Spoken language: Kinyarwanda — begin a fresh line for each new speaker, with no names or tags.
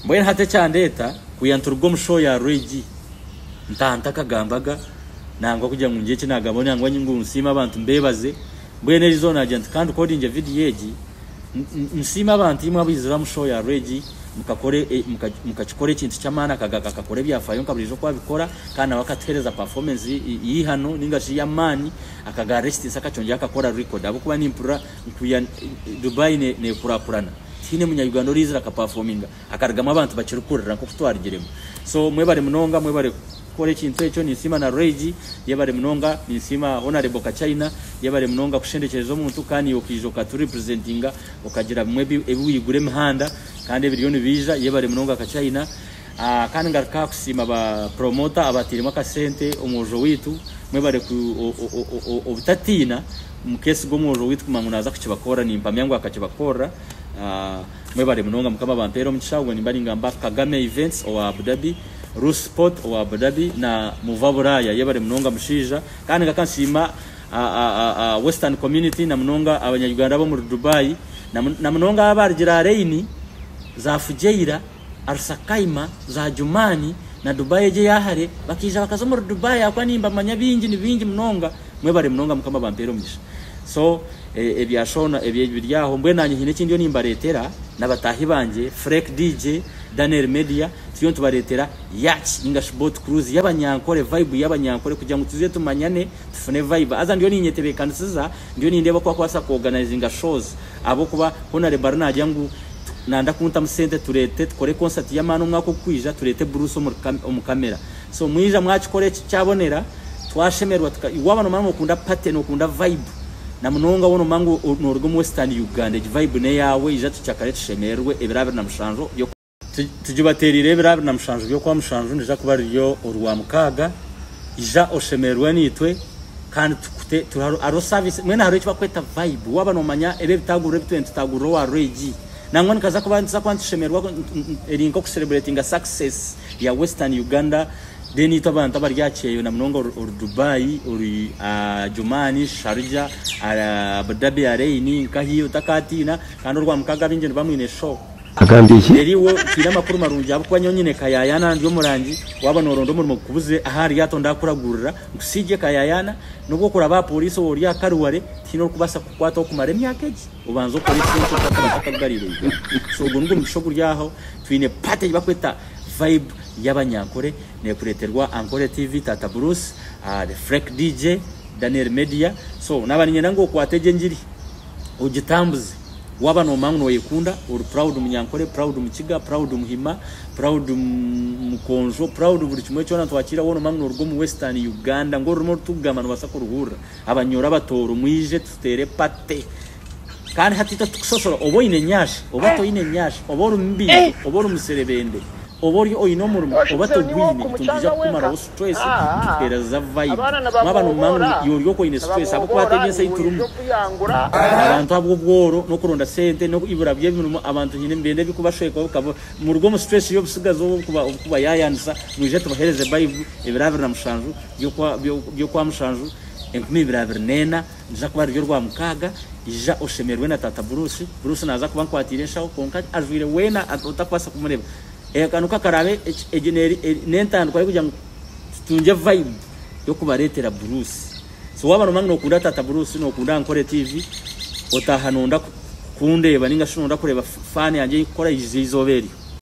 mbwene hate cyandeta kuyanturwa musho ya Regi ntanta kagambaga nangwa kujya mu ngiye kinagamo nangwa nyingu nsima abantu mbebaze mbwene rizona agent kandi coding video yeji nsima abantu imwe abizira musho ya Regi mukakikore ikintu cy'amana kakakore byafayo nkabirizo kwa bikora kandi abakatereza performance yihano ningashi ya mani akaga rest akacyongera akakora record abo kuba nimpura nkuya Dubai ne kurapurana tine munyayuganda rizira ka performinga akaragama abantu bakirukurira ko kutwarigeremo so mwebare munonga mwebare kore kintu echo ni sima na Regi yebare munonga ni sima honorable ka China yebare munonga kushendekerezo muntu kandi yokijoka tu representinga ukagira mwebi ebuyigure mihanda kandi biliyoni biza yebare munonga ka China kandi ngaraka kusima ba promoter abatirimo ka sente umujo witu mwebare ku obutatina mukesi go mujo witu kumangunaza kukibakora ni mpamyangu akakibakora mwebare munonga mukama bampero mchishago ni mbali ngamba Kagame Events owa Abu Dhabi Rus Sport owa Abu Dhabi na Muvaburaya yebare munonga mushija kandi ngakansima Western Community na munonga abanyayuganda bo mu Dubai na munonga abargira Reini za Fujeira Arsakaima za Jumani na Dubai je yahare bakija bakazo mu Dubai akwa nimba manyabingi ni bingi munonga mwebare munonga mukama bampero mchisha so ebyashona ebyebiryaho mbwe nanye hine kindi yo nimbaretera nabatahi banje Freak DJ Daniel Media tiyo tubaretera yacht English boat cruise yabanyankore vibe yabanyankore kugira ngo tuze tumanyane tufune vibe aza ndiyo ninyetebe kanisiza ndiyo nindeba kwa kwasa ko organizing shows abo kuba honore barna jangu nanda kunta musente turete tukore concert y'amano mwako kwija turete Bruce mu kamera so mwija mwakikore cyabonera twashemerwa iwabano mama ukunda pattern ukunda vibe na munonga wono mangu n'urugo mu Western Uganda vibe ne yawe ija tucyakare tushemerwe ebirabe na mushanjo yo tujubaterire ebirabe na mushanjo yo kwa mushanjo ndija kuba ryo urwa mukaga ija oshemerwe nitwe kandi tukute aro service mwena haro ikiba kweta vibe wabano manya ebe bitaguro bitaguro wa Regi nangwa nikaza kuba nza kwantushemerwa erinko ku celebrating a success ya Western Uganda deni tabanta baryacheyo na munongo Dubai uri Jumani Sharjah Abu Dhabi Reini kahiyo takatina kandi urwa mukaga binje bamwine show
agambiye
eriwo kira makuru marungi abukwa nyonyine kayayana ndyo murangi wabano rondo muri kubuze ahari yato ndakuragurira kusije kayayana nubwo kuraba police wori akaruware tino kubasa kukwata okumare myakeki ubanzo kuri kintu takagarirwe so gungu mshogu ryaho twine pate bakweta vibe yabanyankore ne kureterwa Ankore TV Tata Bruce the Freak DJ Daniel Media so nabanye nango kwateje njiri ugitambuze wabano mangu no yekunda uri proud munyankore proud mukiga proud muhima proud mukonjo proud buri kimwe cyo natwakira wono mangu no rugo mu Western Uganda ngo rumo tugamana basakuruhura abanyora batoro mwije tutere pate kandi hatita tukusosora obo ine nyashi obato ine nyashi oboro mbi oboro muserebende obori oyinomuru obato gwini tundija kumara stress tukereza vibe mabano mangu yoriyo ko ine stress abo kwategese iturumu abantu abo bworo no kuronda sente no ibura bye bintu abantu nyine mbende bikubasheka bakabo mu rugo mu stress yo busigazo kuba yayanza mwije tubahereze vibe ibirabe na mushanju yo kwa mushanju enkumi ibirabe nena nza kuba ryo rwa mukaga ija oshemerwe na Tata Bruce naza kuba nkwatire shaho konka ajwire wena atakwasa kumureba kanuka karabe egeneri nentandwa kwari kujya tunje vibe yo kubaretera Bruce so wabano mangu no kunda Tata Bruce no kunda Ankore TV otahanonda kundeba ninga shonda kureba fan yanje ikora izizoberi